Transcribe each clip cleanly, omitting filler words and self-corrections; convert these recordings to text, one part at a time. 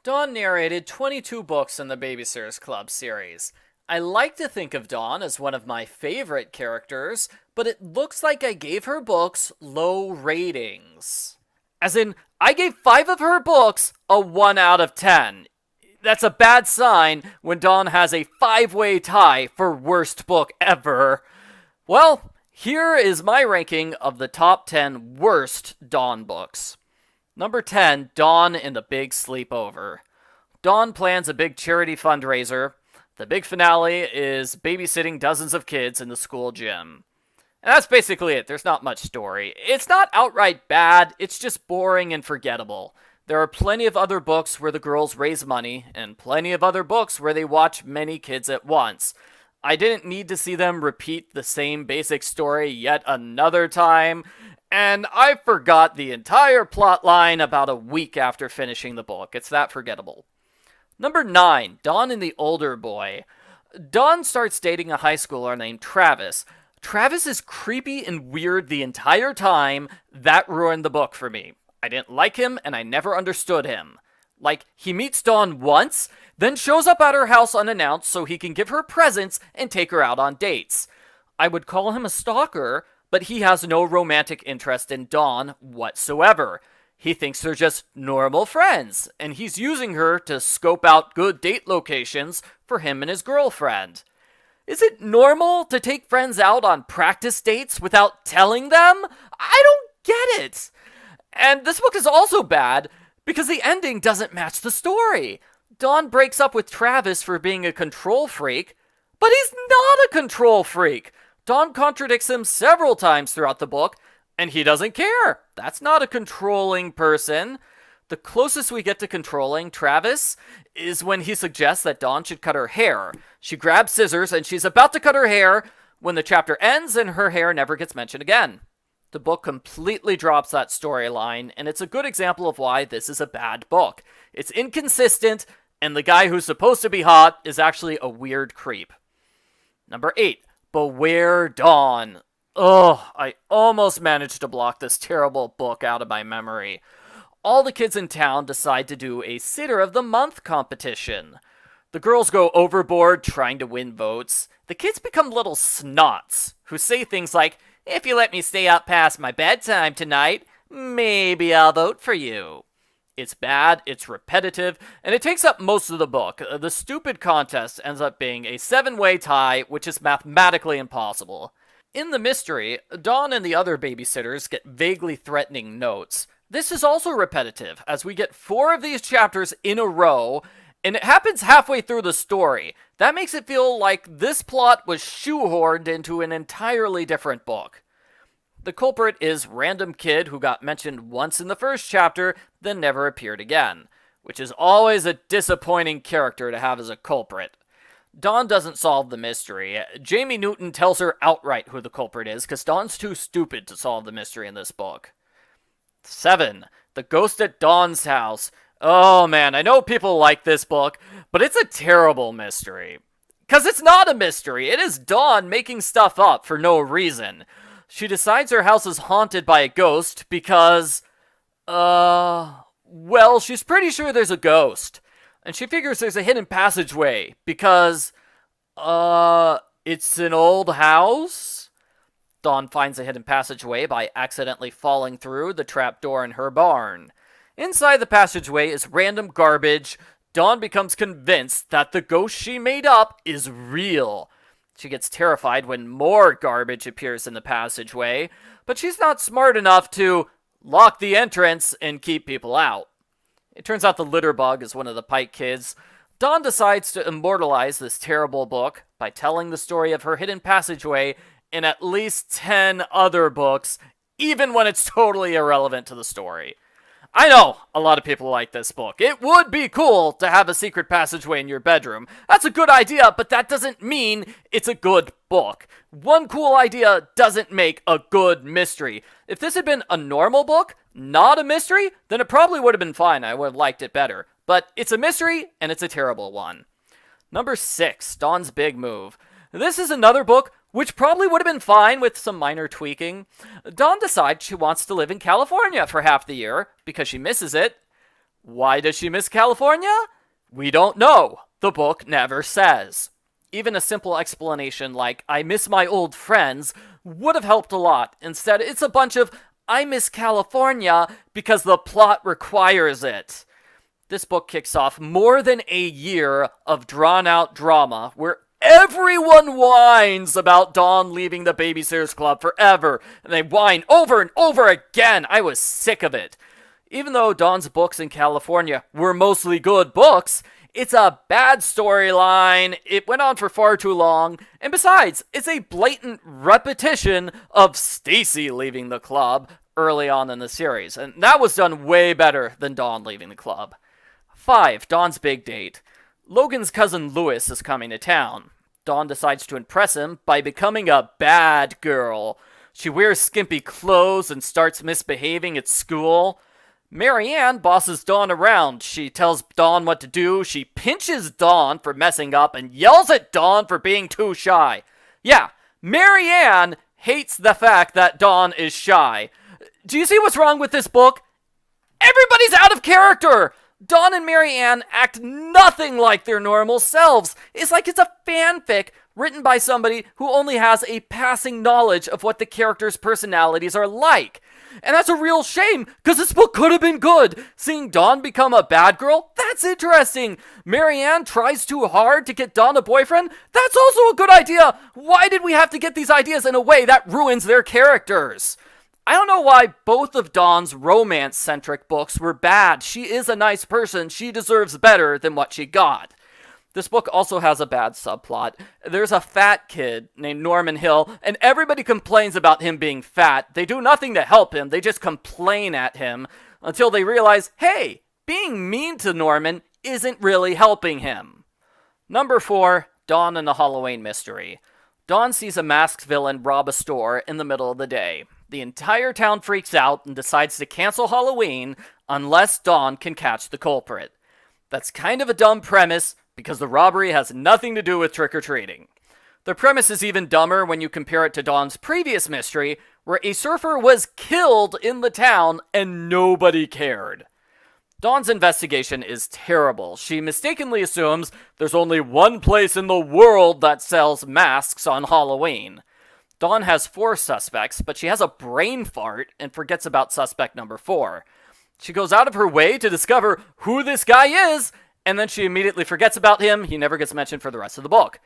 Dawn narrated 22 books in the Babysitter's Club series. I like to think of Dawn as one of my favorite characters, but it looks like I gave her books low ratings. As in, I gave 5 of her books a 1 out of 10. That's a bad sign when Dawn has a 5-way tie for worst book ever. Well, here is my ranking of the top 10 worst Dawn books. Number 10, Dawn in the Big Sleepover. Dawn plans a big charity fundraiser. The big finale is babysitting dozens of kids in the school gym. And that's basically it. There's not much story. It's not outright bad, it's just boring and forgettable. There are plenty of other books where the girls raise money, and plenty of other books where they watch many kids at once. I didn't need to see them repeat the same basic story yet another time, and I forgot the entire plot line about a week after finishing the book. It's that forgettable. Number 9, Dawn and the Older Boy. Dawn starts dating a high schooler named Travis. Travis is creepy and weird the entire time. That ruined the book for me. I didn't like him, and I never understood him. Like, he meets Dawn once, then shows up at her house unannounced so he can give her presents and take her out on dates. I would call him a stalker, but he has no romantic interest in Dawn whatsoever. He thinks they're just normal friends, and he's using her to scope out good date locations for him and his girlfriend. Is it normal to take friends out on practice dates without telling them? I don't get it. And this book is also bad because the ending doesn't match the story. Dawn breaks up with Travis for being a control freak, but he's not a control freak. Dawn contradicts him several times throughout the book, and he doesn't care. That's not a controlling person. The closest we get to controlling Travis is when he suggests that Dawn should cut her hair. She grabs scissors and she's about to cut her hair when the chapter ends and her hair never gets mentioned again. The book completely drops that storyline, and it's a good example of why this is a bad book. It's inconsistent, and the guy who's supposed to be hot is actually a weird creep. Number 8, Beware Dawn. Ugh, I almost managed to block this terrible book out of my memory. All the kids in town decide to do a Sitter of the Month competition. The girls go overboard trying to win votes. The kids become little snots who say things like, "If you let me stay up past my bedtime tonight, maybe I'll vote for you." It's bad, it's repetitive, and it takes up most of the book. The stupid contest ends up being a 7-way tie, which is mathematically impossible. In the mystery, Dawn and the other babysitters get vaguely threatening notes. This is also repetitive, as we get 4 of these chapters in a row, and it happens halfway through the story. That makes it feel like this plot was shoehorned into an entirely different book. The culprit is random kid who got mentioned once in the first chapter, then never appeared again, which is always a disappointing character to have as a culprit. Dawn doesn't solve the mystery. Jamie Newton tells her outright who the culprit is, because Dawn's too stupid to solve the mystery in this book. 7. The Ghost at Dawn's House. Oh man, I know people like this book, but it's a terrible mystery. Because it's not a mystery, it is Dawn making stuff up for no reason. She decides her house is haunted by a ghost because, well, she's pretty sure there's a ghost. And she figures there's a hidden passageway because, it's an old house? Dawn finds a hidden passageway by accidentally falling through the trapdoor in her barn. Inside the passageway is random garbage. Dawn becomes convinced that the ghost she made up is real. She gets terrified when more garbage appears in the passageway, but she's not smart enough to lock the entrance and keep people out. It turns out the litter bug is one of the Pike kids. Dawn decides to immortalize this terrible book by telling the story of her hidden passageway in at least 10 other books, even when it's totally irrelevant to the story. I know a lot of people like this book. It would be cool to have a secret passageway in your bedroom. That's a good idea, but that doesn't mean it's a good book. One cool idea doesn't make a good mystery. If this had been a normal book, not a mystery, then it probably would have been fine. I would have liked it better. But it's a mystery, and it's a terrible one. Number 6, Dawn's Big Move. This is another book which probably would have been fine with some minor tweaking. Dawn decides she wants to live in California for half the year because she misses it. Why does she miss California? We don't know. The book never says. Even a simple explanation like, I miss my old friends, would have helped a lot. Instead, it's a bunch of, I miss California because the plot requires it. This book kicks off more than a year of drawn-out drama where everyone whines about Dawn leaving the Babysitters Club forever, and they whine over and over again. I was sick of it. Even though Dawn's books in California were mostly good books, it's a bad storyline, it went on for far too long, and besides, it's a blatant repetition of Stacy leaving the club early on in the series, and that was done way better than Dawn leaving the club. 5. Dawn's big date. Logan's cousin Lewis is coming to town. Dawn decides to impress him by becoming a bad girl. She wears skimpy clothes and starts misbehaving at school. Marianne bosses Dawn around. She tells Dawn what to do, she pinches Dawn for messing up, and yells at Dawn for being too shy. Yeah, Marianne hates the fact that Dawn is shy. Do you see what's wrong with this book? Everybody's out of character! Dawn and Marianne act nothing like their normal selves. It's like it's a fanfic written by somebody who only has a passing knowledge of what the characters' personalities are like. And that's a real shame, because this book could have been good. Seeing Dawn become a bad girl, that's interesting. Marianne tries too hard to get Dawn a boyfriend, that's also a good idea. Why did we have to get these ideas in a way that ruins their characters? I don't know why both of Dawn's romance-centric books were bad. She is a nice person. She deserves better than what she got. This book also has a bad subplot. There's a fat kid named Norman Hill, and everybody complains about him being fat. They do nothing to help him. They just complain at him until they realize, hey, being mean to Norman isn't really helping him. Number 4, Dawn and the Halloween Mystery. Dawn sees a masked villain rob a store in the middle of the day. The entire town freaks out and decides to cancel Halloween unless Dawn can catch the culprit. That's kind of a dumb premise because the robbery has nothing to do with trick-or-treating. The premise is even dumber when you compare it to Dawn's previous mystery, where a surfer was killed in the town and nobody cared. Dawn's investigation is terrible. She mistakenly assumes there's only one place in the world that sells masks on Halloween. Dawn has 4 suspects, but she has a brain fart and forgets about suspect number 4. She goes out of her way to discover who this guy is, and then she immediately forgets about him. He never gets mentioned for the rest of the book.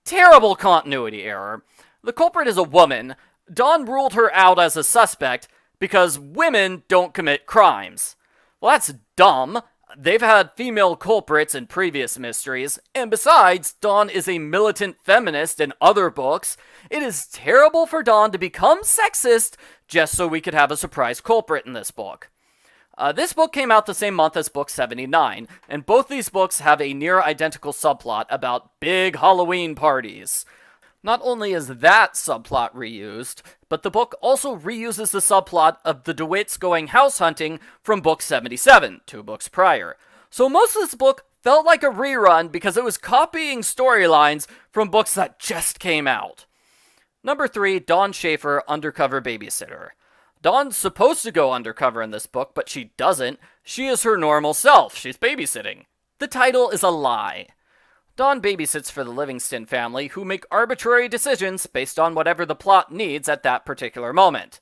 Terrible continuity error. The culprit is a woman. Dawn ruled her out as a suspect because women don't commit crimes. Well, that's dumb. They've had female culprits in previous mysteries, and besides, Dawn is a militant feminist in other books. It is terrible for Dawn to become sexist just so we could have a surprise culprit in this book. This book came out the same month as book 79, and both these books have a near-identical subplot about big Halloween parties. Not only is that subplot reused, but the book also reuses the subplot of the DeWitts going house hunting from book 77, 2 books prior. So most of this book felt like a rerun because it was copying storylines from books that just came out. Number 3, Dawn Schafer, Undercover Babysitter. Dawn's supposed to go undercover in this book, but she doesn't. She is her normal self. She's babysitting. The title is a lie. Dawn babysits for the Livingston family, who make arbitrary decisions based on whatever the plot needs at that particular moment.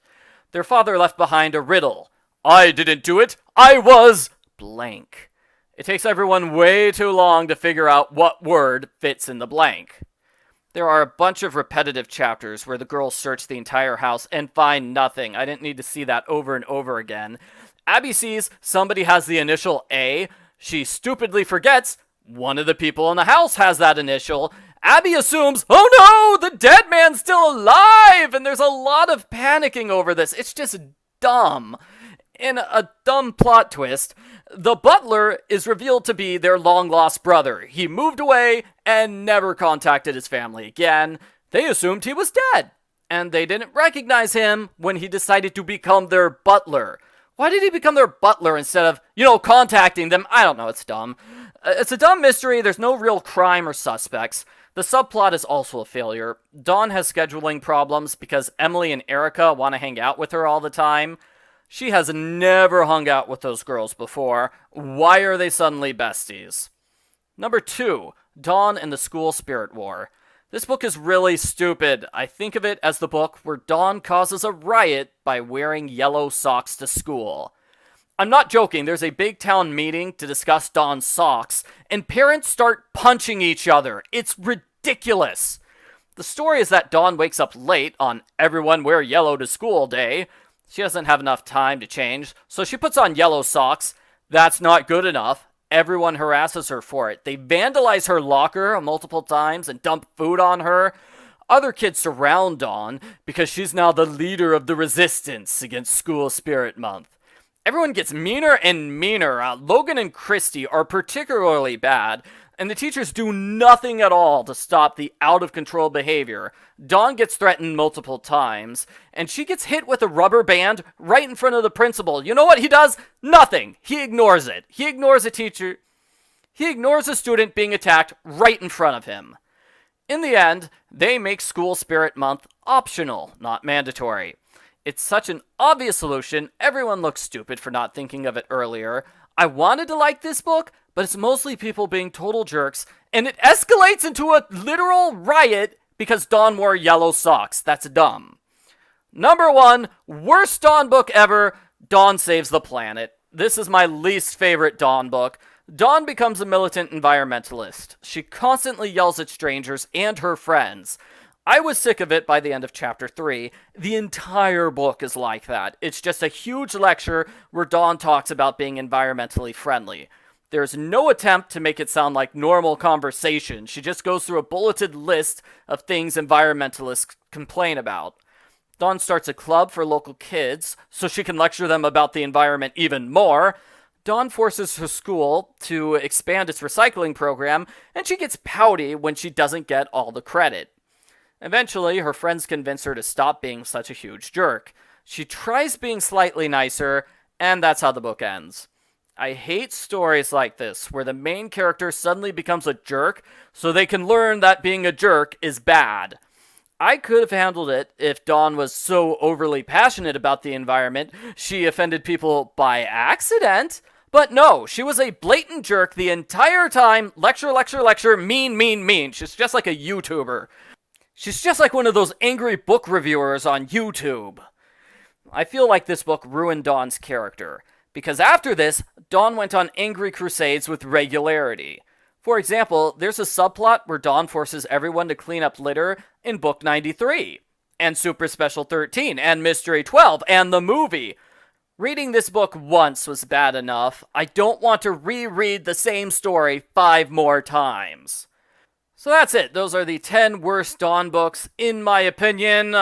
Their father left behind a riddle. I didn't do it. I was blank. It takes everyone way too long to figure out what word fits in the blank. There are a bunch of repetitive chapters where the girls search the entire house and find nothing. I didn't need to see that over and over again. Abby sees somebody has the initial A. She stupidly forgets one of the people in the house has that initial. Abby assumes, oh no, the dead man's still alive! And there's a lot of panicking over this. It's just dumb. In a dumb plot twist, the butler is revealed to be their long-lost brother. He moved away and never contacted his family again. They assumed he was dead, and they didn't recognize him when he decided to become their butler. Why did he become their butler instead of, contacting them? I don't know, it's dumb. It's a dumb mystery, there's no real crime or suspects. The subplot is also a failure. Dawn has scheduling problems because Emily and Erica want to hang out with her all the time. She has never hung out with those girls before. Why are they suddenly besties? Number 2, Dawn and the School Spirit War. This book is really stupid. I think of it as the book where Dawn causes a riot by wearing yellow socks to school. I'm not joking, there's a big town meeting to discuss Dawn's socks, and parents start punching each other. It's ridiculous. The story is that Dawn wakes up late on Everyone Wear Yellow to School Day. She doesn't have enough time to change, so she puts on yellow socks. That's not good enough. Everyone harasses her for it. They vandalize her locker multiple times and dump food on her. Other kids surround Dawn because she's now the leader of the resistance against School Spirit Month. Everyone gets meaner and meaner. Logan and Christy are particularly bad, and the teachers do nothing at all to stop the out-of-control behavior. Dawn gets threatened multiple times, and she gets hit with a rubber band right in front of the principal. You know what he does? Nothing. He ignores it. He ignores a teacher. He ignores a student being attacked right in front of him. In the end, they make School Spirit Month optional, not mandatory. It's such an obvious solution, everyone looks stupid for not thinking of it earlier. I wanted to like this book, but it's mostly people being total jerks, and it escalates into a literal riot because Dawn wore yellow socks. That's dumb. Number 1, worst Dawn book ever, Dawn Saves the Planet. This is my least favorite Dawn book. Dawn becomes a militant environmentalist. She constantly yells at strangers and her friends. I was sick of it by the end of chapter 3. The entire book is like that. It's just a huge lecture where Dawn talks about being environmentally friendly. There's no attempt to make it sound like normal conversation. She just goes through a bulleted list of things environmentalists complain about. Dawn starts a club for local kids so she can lecture them about the environment even more. Dawn forces her school to expand its recycling program, and she gets pouty when she doesn't get all the credit. Eventually, her friends convince her to stop being such a huge jerk. She tries being slightly nicer, and that's how the book ends. I hate stories like this, where the main character suddenly becomes a jerk, so they can learn that being a jerk is bad. I could have handled it if Dawn was so overly passionate about the environment, she offended people by accident. But no, she was a blatant jerk the entire time, lecture, lecture, lecture, mean, mean, mean. She's just like a YouTuber. She's just like one of those angry book reviewers on YouTube. I feel like this book ruined Dawn's character, because after this, Dawn went on angry crusades with regularity. For example, there's a subplot where Dawn forces everyone to clean up litter in Book 93, and Super Special 13, and Mystery 12, and the movie. Reading this book once was bad enough. I don't want to reread the same story 5 more times. So that's it. Those are the 10 worst Dawn books, in my opinion.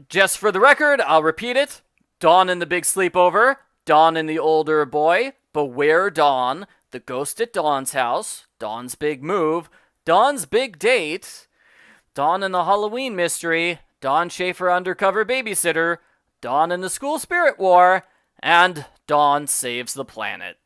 Just for the record, I'll repeat it. Dawn and the Big Sleepover, Dawn and the Older Boy, Beware Dawn, The Ghost at Dawn's House, Dawn's Big Move, Dawn's Big Date, Dawn and the Halloween Mystery, Dawn Schafer Undercover Babysitter, Dawn and the School Spirit War, and Dawn Saves the Planet.